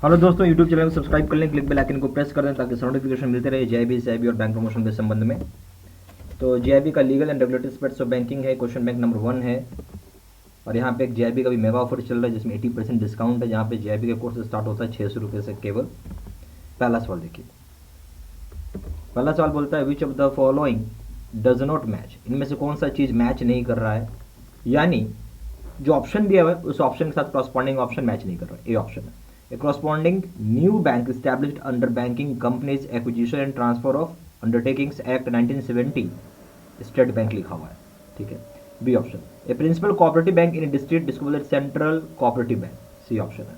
Hello दोस्तों, YouTube channel को subscribe कर लें, क्लिक बेल आइकन को प्रेस कर दें ताकि नोटिफिकेशन मिलते रहे जेआईबी, सीआईबी और बैंक प्रमोशन के संबंध में। तो जेआईबी का legal and regulatory aspects of banking है, क्वेश्चन बैंक नंबर 1 है। और यहाँ पे एक जेआईबी का भी मेगा ऑफर चल रहा है जिसमें 80% डिस्काउंट है, जहाँ पे जेआईबी का कोर्स स्टार्ट होता है 600 रुपये से केवल। पहला सवाल देखिए, पहला सवाल बोलता है which of the following does not match, इनमें से कौन सा चीज़ मैच नहीं कर रहा है, यानी जो ऑप्शन दिया हुआ है उस ऑप्शन के साथ करॉस्पॉन्डिंग ऑप्शन मैच नहीं कर रहा है। ए ऑप्शन है a corresponding new bank established under Banking Companies Acquisition and Transfer of Undertakings Act 1970, state bank लिखा हुआ है, ठीक है। B option A principal cooperative bank in district discover central cooperative bank. C option है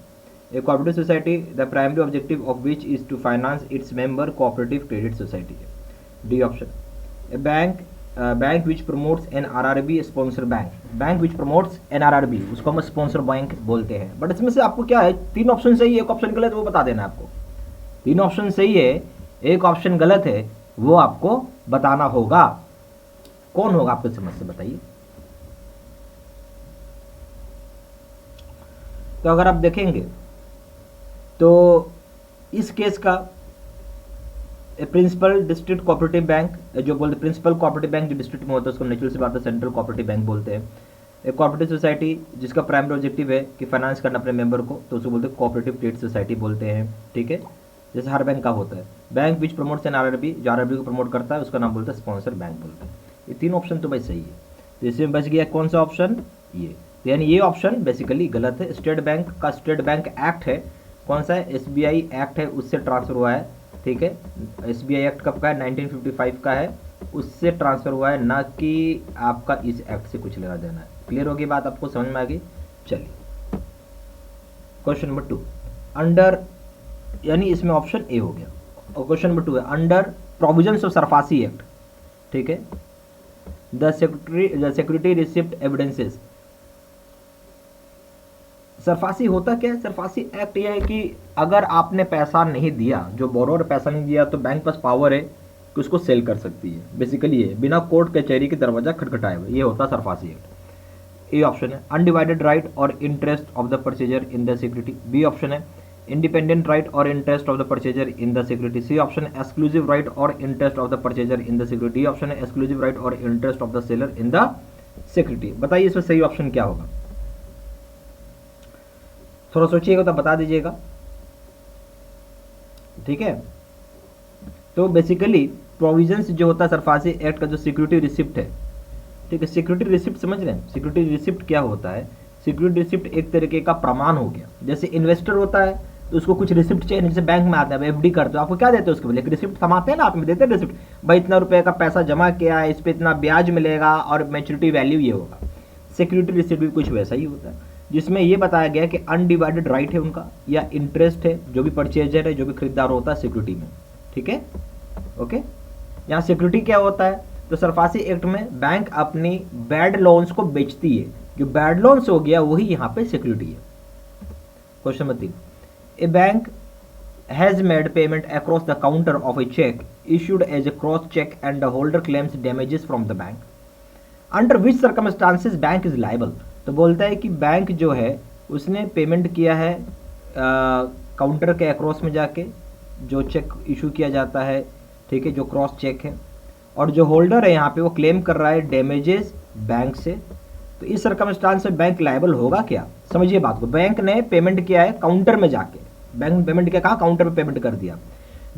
A cooperative society the primary objective of which is to finance its member cooperative credit society है। D option A bank which promotes an RRB sponsor bank, bank which promotes an RRB उसको हम sponsor bank बोलते हैं। But इसमें से आपको क्या है, 3 ऑप्शन सही है, एक ऑप्शन गलत है, वो बता देना आपको। 3 ऑप्शन सही है, एक ऑप्शन गलत है, वो आपको बताना होगा। कौन होगा आपकी समझ से, बताइए। तो अगर आप देखेंगे तो इस केस का प्रिंसिपल डिस्ट्रिक्ट कोऑपरेटिव बैंक, जो बोलते प्रिंसिपल कोऑपरेटिव बैंक जो डिस्ट्रिक्ट में होता है उसको नेचुरल सी बात है सेंट्रल कोऑपरेटिव बैंक बोलते हैं। एक कोऑपरेटिव सोसाइटी जिसका प्राइमरी ऑब्जेक्टिव है कि फाइनेंस करना अपने मेंबर को, तो उसको बोलते हैं कोऑपरेटिव क्रेडिट सोसाइटी बोलते हैं, ठीक है। जैसे हर बैंक का होता है। Bank which promotes an RRB, जो आरआरबी को प्रमोट करता है उसका नाम बोलते हैं स्पॉन्सर बैंक बोलते हैं। ये 3 ऑप्शन तो भाई सही है, तो इसमें बच गया कौन सा ऑप्शन, ये। तो यानी ये ऑप्शन बेसिकली गलत है। स्टेट बैंक का स्टेट बैंक एक्ट है, कौन सा है, एसबीआई एक्ट है, उससे ट्रांसफर हुआ है, ठीक है। एसबीआई एक्ट कब का है, 1955 का है, उससे ट्रांसफर हुआ है, ना कि आपका इस एक्ट से कुछ लेना देना है। क्लियर होगी बात, आपको समझ में आ गई। चलिए क्वेश्चन नंबर 2 अंडर, यानी इसमें ऑप्शन ए हो गया। और क्वेश्चन नंबर 2 है under provisions of SARFAESI act, ठीक है, the security receipt evidences. SARFAESI होता क्या है, सरफासी एक्ट यह है कि अगर आपने पैसा नहीं दिया, जो बोरोर पैसा नहीं दिया, तो बैंक पास पावर है कि उसको सेल कर सकती है। बेसिकली ये बिना कोर्ट कचहरी के दरवाजा खटखटाए हुए, ये होता सरफासी एक्ट। ए ऑप्शन है अनडिवाइडेड राइट और interest of the purchaser in the security. B option है इंडिपेंडेंट राइट और interest of the purchaser in the security. C option है एक्सक्लूसिव राइट और interest of the purchaser in the security. D option है exclusive right और interest of the seller in the security. बताइए इसमें सही option क्या होगा, थोड़ा सोचिएगा तो बता दीजिएगा, ठीक है। तो बेसिकली प्रोविजंस जो होता है सरफासी एक्ट का, जो सिक्योरिटी रिसिप्ट है, ठीक है। सिक्योरिटी रिसिप्ट समझ रहे हैं, सिक्योरिटी रिसिप्ट क्या होता है। सिक्योरिटी रिसिप्ट एक तरीके का प्रमाण हो गया। जैसे इन्वेस्टर होता है तो उसको कुछ रिसिप्ट चाहिए, जैसे बैंक में आता है, एफडी करते हो, आपको क्या देते हैं उसके लिए, रिसिप्ट थमाते हैं ना, आप में देते हैं रिसिप्ट, भाई इतना रुपए का पैसा जमा किया है, इस पर इतना ब्याज मिलेगा और मैच्योरिटी वैल्यू ये होगा। सिक्योरिटी रिसिप्ट भी कुछ वैसा ही होता है, जिसमें ये बताया गया कि अनडिवाइडेड राइट है उनका, या इंटरेस्ट है, जो भी परचेजर है, जो भी खरीदार होता है सिक्योरिटी में, ठीक है, ओके। यहाँ सिक्योरिटी क्या होता है, तो सरफासी एक्ट में बैंक अपनी बैड लोन्स को बेचती है, जो बैड लोन्स हो गया वही यहाँ पे सिक्योरिटी है। Question number 3 a bank has made payment across the counter of a cheque issued as a cross cheque and the holder claims damages from the bank, under which circumstances bank is liable. तो बोलता है कि bank जो है उसने payment किया है counter के अक्रॉस में जाके, जो चेक इशू किया जाता है, ठीक है, जो क्रॉस चेक है, और जो होल्डर है यहाँ पे वो क्लेम कर रहा है डैमेजेस बैंक से। तो इस सर्कमस्टांस में बैंक लायबल होगा क्या, समझिए बात को। बैंक ने पेमेंट किया है काउंटर में जाके, बैंक पेमेंट किया कहाँ, काउंटर पे पेमेंट कर दिया,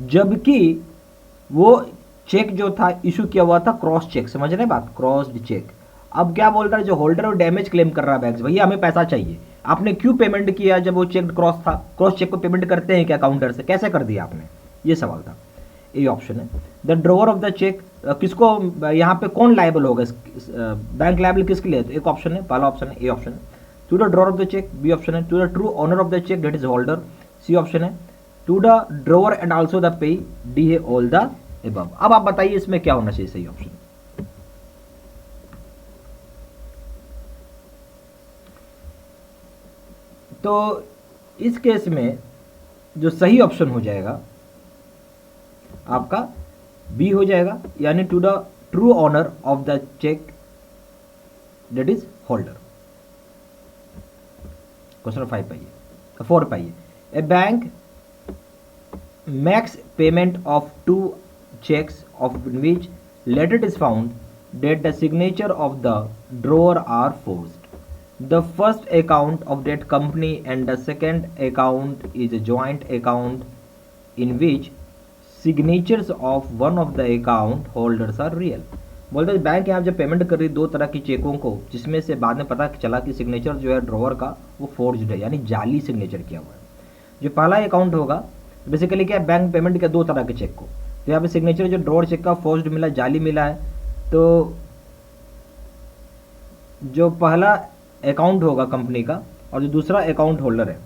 जबकि वो चेक जो था इशू किया हुआ था क्रॉस चेक, समझ रहे हैं बात, क्रॉस चेक। अब क्या बोल रहा है, जो होल्डर है वो डैमेज क्लेम कर रहा है बैंक से, भैया हमें पैसा चाहिए, आपने क्यों पेमेंट किया जब वो चेक क्रॉस था, क्रॉस चेक को पेमेंट करते हैं क्या काउंटर से, कैसे कर दिया आपने, ये सवाल था। ए ऑप्शन है the drawer of the cheque, किसको यहाँ पे कौन लायबल होगा, बैंक लायबल किसके लिए, तो एक ऑप्शन है, पहला ऑप्शन है, ए ऑप्शन है to the drawer of the cheque. B option है to the true owner of the cheque that is holder. C option है to the drawer and also the pay. D है all the above. अब आप बताइए इसमें क्या होना चाहिए सही ऑप्शन। तो इस केस में जो सही ऑप्शन हो जाएगा आपका बी हो जाएगा, यानी to the true owner of the cheque that is holder. Question 5 पाइए, 4 पाइए a bank makes payment of two checks of which later it is found that the signature of the drawer are forged. The first account of that company and the second account is a joint account in which signatures of one of the account holders are real. बोलते हैं bank यहाँ जब payment कर रही दो तरह की चेकों को, जिसमें से बाद में पता चला कि सिग्नेचर जो है ड्रॉवर का वो फोर्ज्ड है, यानी जाली सिग्नेचर किया हुआ है। जो पहला अकाउंट होगा बेसिकली क्या है, बैंक पेमेंट किया दो तरह के चेक को, तो यहाँ पे सिग्नेचर जो ड्रॉवर चेक का फोर्ज्ड मिला, जाली मिला है, तो जो पहला अकाउंट होगा कंपनी का और जो दूसरा अकाउंट होल्डर है,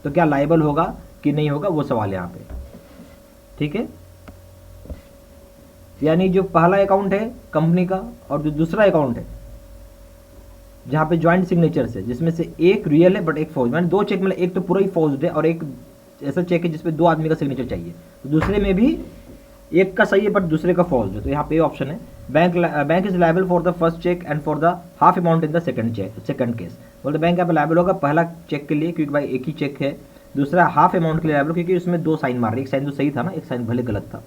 तो क्या लाइबल होगा कि नहीं होगा, वो सवाल यहाँ पे। ठीक है, यानी जो पहला अकाउंट है कंपनी का और जो दूसरा अकाउंट है जहाँ पे ज्वाइंट सिग्नेचर्स है, जिसमें से एक रियल है बट एक फोर्ज, मैंने दो चेक में एक तो पूरा ही फोर्ज्ड है और एक ऐसा चेक है जिसपे दो आदमी का सिग्नेचर चाहिए, तो दूसरे में भी एक का सही है बट दूसरे का फॉल्स है, तो यहाँ पे ऑप्शन है bank is liable for the first cheque and for the half amount in the second case. बोलते बैंक यहाँ पे लायबल होगा पहला चेक के लिए क्योंकि भाई एक ही चेक है, दूसरा हाफ अमाउंट के लिए लायबल क्योंकि उसमें दो साइन मार रहे, एक साइन तो सही था ना, एक साइन भले गलत था।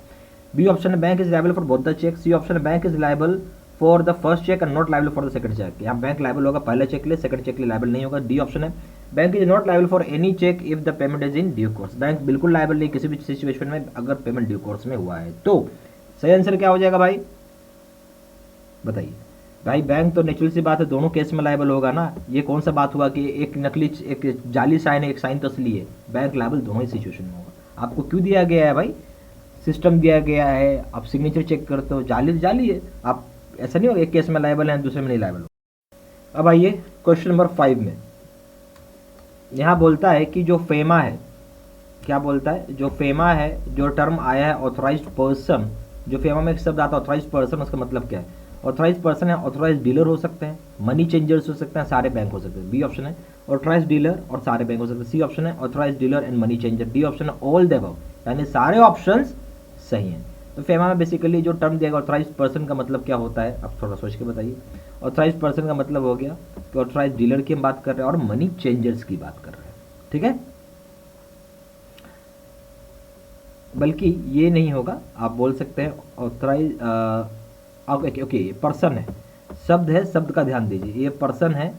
बी ऑप्शन है bank is liable for both the cheque. C option है bank is liable for the first cheque and not liable for the second cheque. यहाँ बैंक लायबल होगा पहले चेक के लिए, सेकंड चेक के लिए लायबल नहीं होगा। डी ऑप्शन है bank is not liable for any cheque if the payment is in due course. Bank बिल्कुल लायबल नहीं किसी भी सिचुएशन में अगर पेमेंट ड्यू कोर्स में हुआ है। तो सही आंसर क्या हो जाएगा भाई, बताइए भाई। बैंक तो नेचुरल सी बात है दोनों केस में लायबल होगा ना, ये कौन सा बात हुआ कि एक नकली एक जाली साइन है एक साइन तो असली है, बैंक लायबल दोनों ही सिचुएशन में होगा। आपको क्यों दिया गया है भाई, सिस्टम दिया गया है, आप सिग्नेचर चेक करते हो, जाली तो जाली है, आप ऐसा नहीं होगा एक केस में लायबल है दूसरे में नहीं लायबल हो। अब आइए क्वेश्चन नंबर 5 में, यहाँ बोलता है कि जो फेमा है, क्या बोलता है, जो फेमा है, जो टर्म आया है ऑथराइज्ड पर्सन, जो फेमा में एक शब्द आता है ऑथराइज्ड पर्सन, उसका मतलब क्या है। ऑथराइज्ड पर्सन है, ऑथराइज्ड डीलर हो सकते हैं, मनी चेंजर्स हो सकते हैं, सारे बैंक हो सकते हैं। बी ऑप्शन है ऑथराइज्ड डीलर और सारे बैंक हो सकते हैं। सी ऑप्शन है authorised dealer and money changer. D option है ऑल द अबव, यानी सारे ऑप्शंस सही हैं। तो फेमा में बेसिकली जो टर्म दिया गया ऑथराइज्ड पर्सन का मतलब क्या होता है, आप थोड़ा सोच के बताइए। ऑथराइज्ड पर्सन का मतलब हो गया कि ऑथराइज्ड डीलर की हम बात कर रहे हैं और मनी चेंजर्स की बात कर रहे हैं। ठीक है, बल्कि ये नहीं होगा, आप बोल सकते हैं ऑथराइज ओके पर्सन है, शब्द है, शब्द का ध्यान दीजिए, ये पर्सन है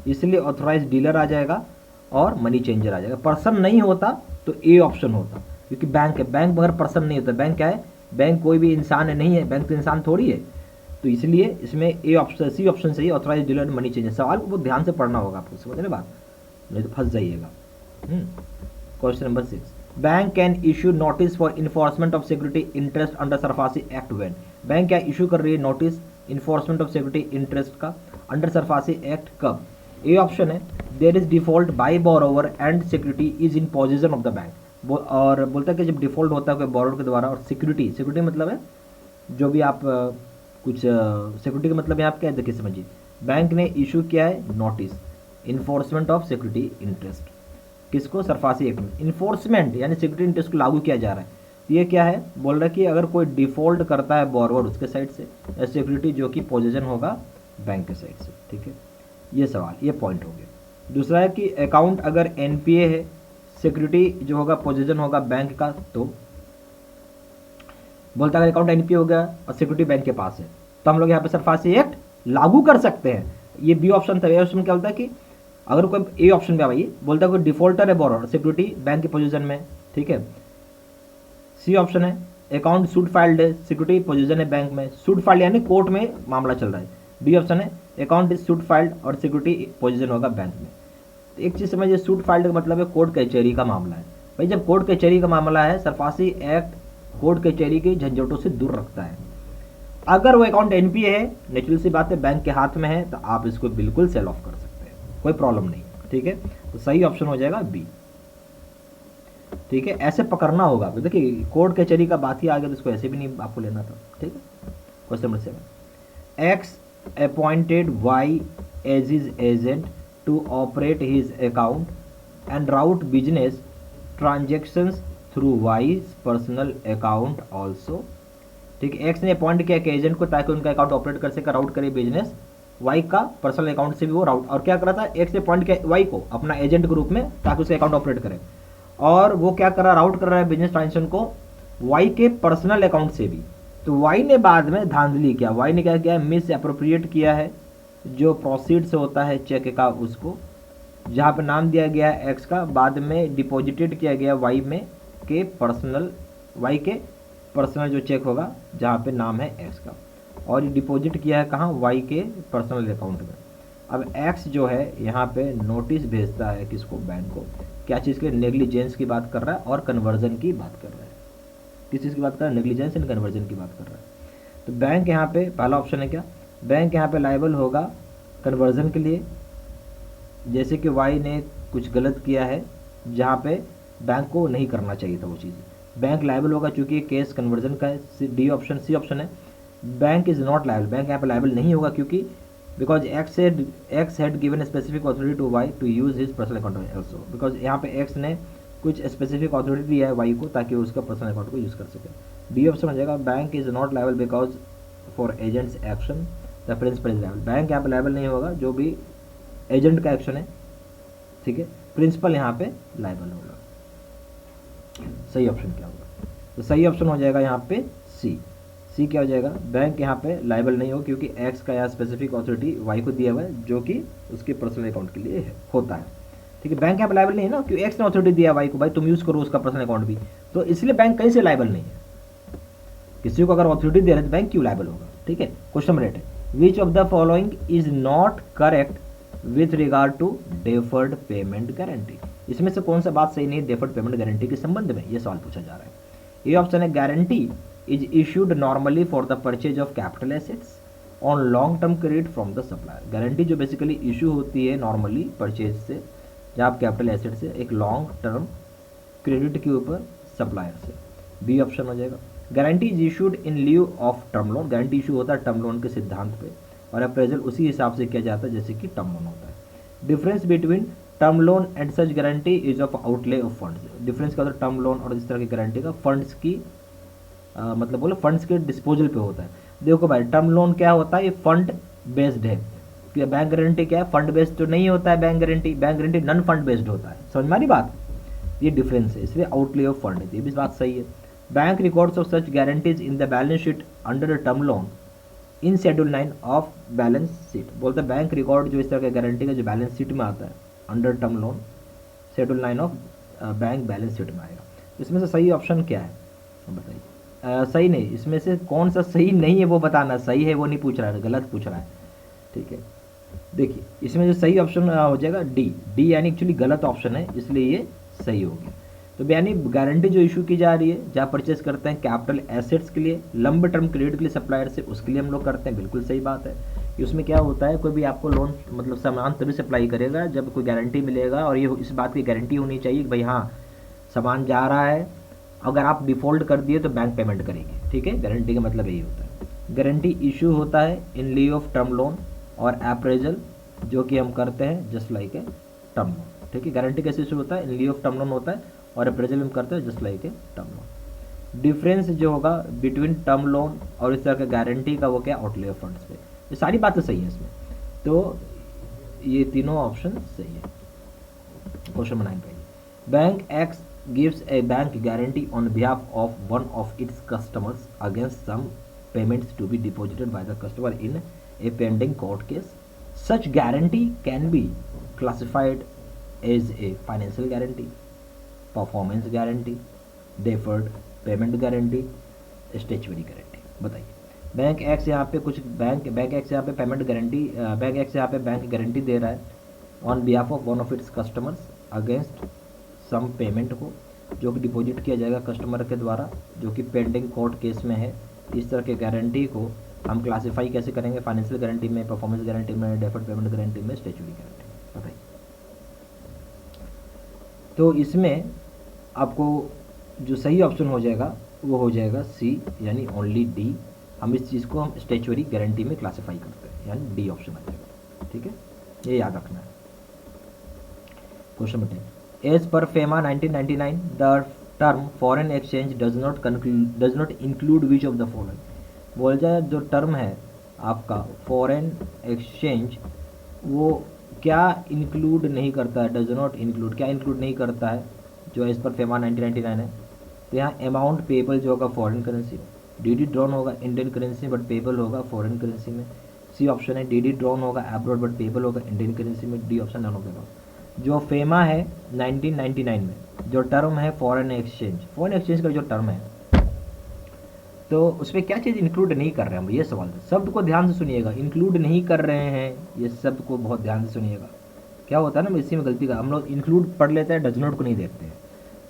इसलिए ऑथराइज्ड डीलर आ जाएगा और मनी चेंजर आ जाएगा। पर्सन नहीं होता तो ए ऑप्शन होता, क्योंकि बैंक है, बैंक मगर पर्सन नहीं होता। बैंक क्या है, बैंक कोई भी इंसान है नहीं है, बैंक तो इंसान थोड़ी है, तो इसलिए इसमें ए ऑप्शन सी ऑप्शन सही, ऑथराइज्ड डीलर मनी चेंजर। सवाल को बहुत ध्यान से पढ़ना होगा आपको, समझ रहे बात, नहीं तो फंस जाइएगा। Question number 6, bank can issue notice for enforcement of security interest under SARFAESI act when. Bank क्या इशू कर रही है notice enforcement of security interest का अंडर सरफासी एक्ट कब। ए ऑप्शन है there is default by borrower and security is in position of the bank. और बोलता है कि जब डिफॉल्ट होता है कोई बोरोवर के द्वारा और सिक्योरिटी मतलब है जो भी आप कुछ सिक्योरिटी का मतलब यहाँ क्या है, देखिए समझिए, बैंक ने इशू किया है notice enforcement of security interest, किसको, सरफासी एक्ट में। इन्फोर्समेंट यानी सिक्योरिटी इंटरेस्ट को लागू किया जा रहा है, ये क्या है, बोल रहा है कि अगर कोई डिफॉल्ट करता है बोरोवर उसके साइड से या सिक्योरिटी जो कि पोजीशन होगा बैंक के साइड से। ठीक है, ये सवाल, ये पॉइंट हो गया। दूसरा है कि अकाउंट अगर एनपीए है, सिक्योरिटी जो होगा पोजीशन होगा बैंक का, तो बोलता है अगर अकाउंट एनपीए हो गया और सिक्योरिटी बैंक के पास है तो हम लोग यहाँ पे सरफासी एक्ट लागू कर सकते हैं। ये बी ऑप्शन था। ए ऑप्शन क्या बोलता है कि अगर कोई, ए ऑप्शन पे आइए, बोलता है कोई डिफॉल्टर है बोरोवर, सिक्योरिटी बैंक की पोजीशन में। ठीक है, सी ऑप्शन है अकाउंट सूट फाइल्ड है, सिक्योरिटी पोजीशन है बैंक में, सूट फाइल्ड यानी कोर्ट में मामला चल रहा है। डी ऑप्शन है अकाउंट इज सूट फाइल्ड और सिक्योरिटी पोजीशन होगा बैंक में। तो एक चीज़ समझिए, सूट फाइल्ड का मतलब है कोर्ट कचहरी का मामला है। भाई जब कोर्ट कचहरी का मामला है, सरफासी एक्ट कोर्ट कचहरी के झंझटों से दूर रखता है। अगर वो अकाउंट एनपीए है, नेचुरल सी बात है, बैंक के हाथ में है, तो आप इसको बिल्कुल सेल ऑफ कर सकते हैं, कोई प्रॉब्लम नहीं। ठीक है, तो सही ऑप्शन हो जाएगा बी। ठीक है, ऐसे पकड़ना होगा, देखिए कोर्ट कचहरी का बात ही आ गया तो इसको ऐसे भी नहीं आपको लेना था। ठीक है, question number 7, X appointed Y as his agent to operate his account and route business transactions through Y's personal account also. ठीक है, एक्स ने अपॉइंट किया एक एजेंट को ताकि उनका अकाउंट ऑपरेट कर सके, राउट करे बिजनेस वाई का पर्सनल अकाउंट से भी वो राउट, और क्या कर रहा था, एक्स से पॉइंट किया वाई को अपना एजेंट के रूप में ताकि उसका अकाउंट ऑपरेट करे, और वो क्या कर रहा है, राउट कर रहा है बिजनेस ट्रांजेक्शन को वाई के पर्सनल अकाउंट से भी। तो वाई ने बाद में धांधली किया, वाई ने क्या किया, मिस अप्रोप्रिएट किया है जो प्रोसीड से होता है चेक का, उसको जहाँ पे नाम दिया गया है एक्स का, बाद में डिपॉजिटेड किया गया वाई में के पर्सनल, वाई के पर्सनल जो चेक होगा जहाँ पे नाम है एक्स का, और ये डिपॉजिट किया है कहाँ, वाई के पर्सनल अकाउंट में। अब एक्स जो है यहाँ पे नोटिस भेजता है किसको, बैंक को, क्या चीज़ के, नेग्लिजेंस की बात कर रहा है और कन्वर्जन की बात कर रहा है। किस चीज़ की बात कर रहा है, नेग्लिजेंस एंड कन्वर्जन की बात कर रहा है। तो बैंक यहाँ पे पहला ऑप्शन है क्या, बैंक यहाँ पे लायबल होगा कन्वर्जन के लिए, जैसे कि वाई ने कुछ गलत किया है जहाँ पे बैंक को नहीं करना चाहिए था वो चीज़, बैंक लायबल होगा चूंकि केस कन्वर्जन का है। डी ऑप्शन, सी ऑप्शन है, bank is not liable, bank यहाँ पे लायबल नहीं होगा क्योंकि because X had given specific authority to Y to use his personal account also, because यहाँ पे एक्स ने कुछ स्पेसिफिक अथॉरिटी दिया है वाई को ताकि वो उसका पर्सनल अकाउंट को यूज़ कर सके। डी ऑप्शन हो जाएगा, bank is not liable because for agent's action the principal is liable, bank यहाँ पे लायबल नहीं होगा जो भी एजेंट का एक्शन है, ठीक है, प्रिंसिपल यहाँ पे लायबल होगा। सही ऑप्शन क्या होगा, तो सही ऑप्शन हो जाएगा यहाँ पे सी। सी क्या हो जाएगा, बैंक यहाँ पे लायबल नहीं हो क्योंकि एक्स का यहाँ स्पेसिफिक अथॉरिटी वाई को दिया हुआ है जो कि उसके पर्सनल अकाउंट के लिए है, होता है, ठीक है। बैंक यहाँ पे लायबल नहीं है ना, क्योंकि एक्स ने अथॉरिटी दिया वाई को, भाई तुम यूज करो उसका पर्सनल अकाउंट भी, तो इसलिए बैंक कहीं से लायबल नहीं है। किसी को अगर अथॉरिटी दे रहे तो बैंक क्यों लायबल होगा, ठीक है। क्वेश्चन नंबर 8 है, which of the following is not correct with regard to deferred payment guarantee, इसमें से कौन सा बात सही नहीं है डेफर्ड पेमेंट गारंटी के संबंध में, ये सवाल पूछा जा रहा है। ये ऑप्शन है, guarantee is issued normally for the purchase of capital assets on long term credit from the supplier, guarantee जो बेसिकली इशू होती है नॉर्मली परचेज से, जब आप कैपिटल एसेट से एक लॉन्ग टर्म क्रेडिट के ऊपर सप्लायर से। बी ऑप्शन हो जाएगा, guarantee is issued in leave of term loan, guarantee issue होता है टर्म लोन के सिद्धांत पे, और अप्रेजल उसी हिसाब से किया जाता है जैसे कि टर्म लोन होता है। Difference between term loan and such guarantee is of outlay of funds, difference क्या होता है टर्म लोन और इस तरह की गारंटी का, फंड्स की मतलब बोलो फंड्स के डिस्पोजल पे होता है। देखो भाई टर्म लोन क्या होता है, ये फंड बेस्ड है, बैंक गारंटी क्या है, फंड बेस्ड तो नहीं होता है bank guarantee, bank guarantee non fund based होता है, समझ में आ रही बात, ये डिफरेंस है, इसलिए आउटले ऑफ फंड है, ये भी बात सही है। Bank records of such guarantees in the balance sheet under term loan in schedule 9 of balance sheet, बोलते हैं बैंक रिकॉर्ड जो इस तरह के गारंटी का जो बैलेंस शीट में आता है under term loan schedule 9 of bank balance sheet में आएगा। इसमें से सही ऑप्शन क्या है बताइए, सही नहीं, इसमें से कौन सा सही नहीं है वो बताना, सही है वो नहीं पूछ रहा है, गलत पूछ रहा है, ठीक है। देखिए इसमें जो सही ऑप्शन हो जाएगा डी, डी यानी एक्चुअली गलत ऑप्शन है इसलिए ये सही होगी। तो यानी गारंटी जो इशू की जा रही है जहाँ परचेस करते हैं कैपिटल एसेट्स के लिए, लंब टर्म क्रेडिट के लिए सप्लायर से, उसके लिए हम लोग करते हैं, बिल्कुल सही बात है कि उसमें क्या होता है, कोई भी आपको लोन मतलब सामान तभी सप्लाई करेगा जब कोई गारंटी मिलेगा, और ये इस बात की गारंटी होनी चाहिए कि भाई हाँ सामान जा रहा है, अगर आप डिफ़ॉल्ट कर दिए तो बैंक पेमेंट करेगी, ठीक है, गारंटी का मतलब यही होता है। गारंटी इशू होता है इन लीव ऑफ टर्म लोन और अप्रेजल जो कि हम करते हैं just like a term loan, ठीक है। गारंटी कैसे इशू होता है, इन लीव ऑफ टर्म लोन होता है और अप्रेजल हम करते हैं just like a term loan. Difference जो होगा बिटवीन टर्म लोन और इस तरह का गारंटी का वो क्या, आउटले ऑफ फंड्स पे, ये सारी बातें सही है इसमें, तो ये तीनों ऑप्शन सही है। क्वेश्चन 9 का, bank x gives a bank guarantee on behalf of one of its customers against some payments to be deposited by the customer in a pending court case. Such guarantee can be classified as a financial guarantee, performance guarantee, deferred payment guarantee, statutory guarantee। बताइए bank x यहाँ पे कुछ bank x यहाँ पे payment guarantee, bank x यहाँ पे bank guarantee दे रहा है on behalf of one of its customers against some payment को जो कि डिपॉजिट किया जाएगा कस्टमर के द्वारा जो कि पेंडिंग कोर्ट केस में है। इस तरह के गारंटी को हम क्लासिफाई कैसे करेंगे, फाइनेंशियल गारंटी में, परफॉर्मेंस गारंटी में, डेफर्ड पेमेंट गारंटी में, स्टैट्यूटरी गारंटी में, बताइए। तो इसमें आपको जो सही ऑप्शन हो जाएगा वो हो जाएगा सी यानी ओनली डी, हम इस चीज़ को हम स्टैट्यूटरी गारंटी में क्लासिफाई करते हैं, यानी डी ऑप्शन आ जाएगा, ठीक है, ये याद रखना है। Question number 10, As per FEMA 1999, the term foreign exchange does not include which of the following। बोल जाए जो टर्म है आपका फॉरेन एक्सचेंज वो क्या इंक्लूड नहीं करता है, डज नॉट इंक्लूड, क्या इंक्लूड नहीं करता है, जो एज पर फेमा 1999 है। तो यहाँ अमाउंट पेबल जो होगा फॉरेन करेंसी में, डीडी ड्रॉन होगा इंडियन करेंसी में बट पेबल होगा फॉरेन करेंसी में। सी ऑप्शन है डीडी ड्रॉन होगा अब्रॉड बट पेबल होगा इंडियन करेंसी में। D option none of the above. जो फेमा है 1999 में, जो टर्म है फॉरेन एक्सचेंज, फॉरेन एक्सचेंज का जो टर्म है, तो उसमें क्या चीज़ इंक्लूड नहीं कर रहे हैं हम, ये सवाल है। शब्द को ध्यान से सुनिएगा, इंक्लूड नहीं कर रहे हैं, ये शब्द को बहुत ध्यान से सुनिएगा। क्या होता है ना, इसी में गलती का हम लोग इंक्लूड पढ़ लेते हैं, डज नॉट को नहीं देखते हैं।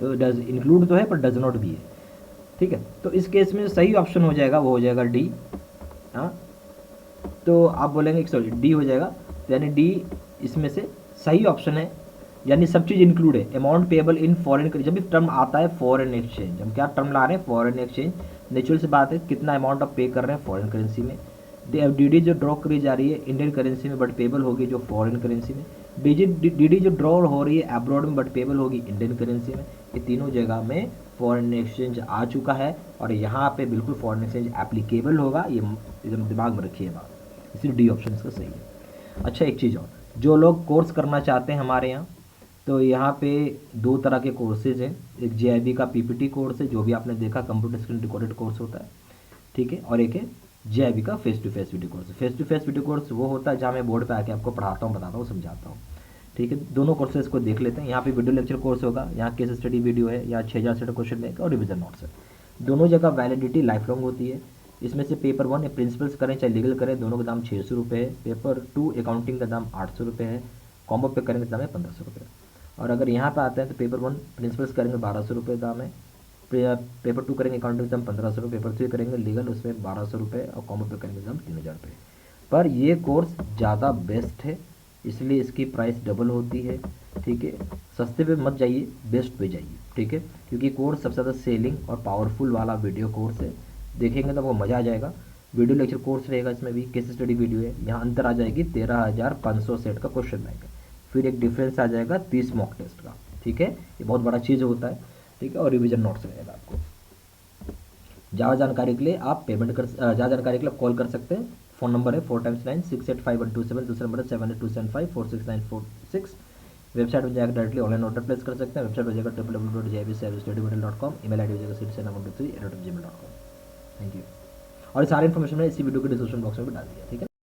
तो डज इंक्लूड तो है पर डज नॉट भी है, ठीक है। तो इस केस में सही ऑप्शन हो जाएगा, वो हो जाएगा डी। हाँ, तो आप बोलेंगे सॉरी डी हो जाएगा, तो यानी डी इसमें से सही ऑप्शन है, यानी सब चीज़ इंक्लूड है। अमाउंट पेबल इन फॉरेन, जब भी टर्म आता है फॉरेन एक्सचेंज, हम क्या टर्म ला रहे हैं, फॉरेन एक्सचेंज। नेचुरल सी बात है, कितना अमाउंट आप पे कर रहे हैं फॉरेन करेंसी में। डीडी जो ड्रॉ करी जा रही है इंडियन करेंसी में बट पेबल होगी जो फॉरेन करेंसी में। डीडी जो ड्रॉ हो रही है अब्रॉड में बट पेबल होगी इंडियन करेंसी में। ये तीनों जगह में फॉरेन एक्सचेंज आ चुका है और यहाँ पे बिल्कुल फॉरेन एक्सचेंज एप्लीकेबल होगा, ये एकदम दिमाग में रखिए बात, इसलिए डी ऑप्शन इसका सही है। अच्छा, एक चीज़ और, जो लोग कोर्स करना चाहते हैं हमारे यहाँ, तो यहाँ पे दो तरह के कोर्सेज हैं। एक जेआईबी का पीपीटी कोर्स है, जो भी आपने देखा कंप्यूटर स्क्रीन रिकॉर्डेड कोर्स होता है, ठीक है। और एक है जेआईबी का face to face video course. Face to face video course वो होता है जहाँ मैं बोर्ड पे आके आपको पढ़ाता हूँ, बताता हूँ, समझाता हूँ, ठीक है। दोनों कोर्सेज को देख लेते हैं। यहाँ पे वीडियो लेक्चर कोर्स होगा, यहाँ केस स्टडी वीडियो है, यहाँ 6000 सेट क्वेश्चन बैंक और रिविजन नोट्स है। दोनों जगह वैलिडिटी लाइफ लॉन्ग होती है। इसमें से पेपर 1 या प्रिंसिपल्स करें चाहे लीगल करें, दोनों का दाम 600 रुपये है। पेपर 2 अकाउंटिंग का दाम 800 रुपये है। कॉम्बो पे करेंगे दाम है 1500 रुपये। और अगर यहाँ पे आते हैं तो पेपर 1 प्रिंसिपल्स करेंगे 1200 रुपये दाम है। पेपर 2 करेंगे अकाउंटिंग दाम 1500 रुपये। पेपर 3 करेंगे लीगल, उसमें 1200 रुपये और कॉम्बो पे करेंगे दाम 3000 रुपये। पर ये कोर्स ज़्यादा बेस्ट है, इसलिए इसकी प्राइस डबल होती है, ठीक है। सस्ते पे मत जाइए, बेस्ट पे जाइए, ठीक है, क्योंकि कोर्स सबसे ज़्यादा सेलिंग और पावरफुल वाला वीडियो कोर्स है। देखेंगे तो आपको मज़ा आ जाएगा। वीडियो लेक्चर कोर्स रहेगा, इसमें भी केस स्टडी वीडियो है। यहाँ अंतर आ जाएगी 13,500 सेट का क्वेश्चन बैंक है। फिर एक डिफरेंस आ जाएगा 30 मॉक टेस्ट का, ठीक है। ये बहुत बड़ा चीज़ होता है, ठीक है। और रिविजन नोट्स रहेगा आपको। ज़्यादा जानकारी के लिए आप ज़्यादा जानकारी के लिए आप कॉल कर सकते हैं। फ़ोन नंबर है 4 × 9 685 127। दूसरा नंबर है 7827546946। वेबसाइट में जाकर डायरेक्टली ऑनलाइन ऑर्डर प्लेस कर सकते हैं। वेबसाइट हो जाएगा www.jibstudymaterial.com। ईमेल आईडी हो जाएगा citizen123@gmail.com। Thank you. और सारी इन्फॉर्मेशन मैं इसी वीडियो के डिस्क्रिप्शन बॉक्स में भी डाल दिया, ठीक है।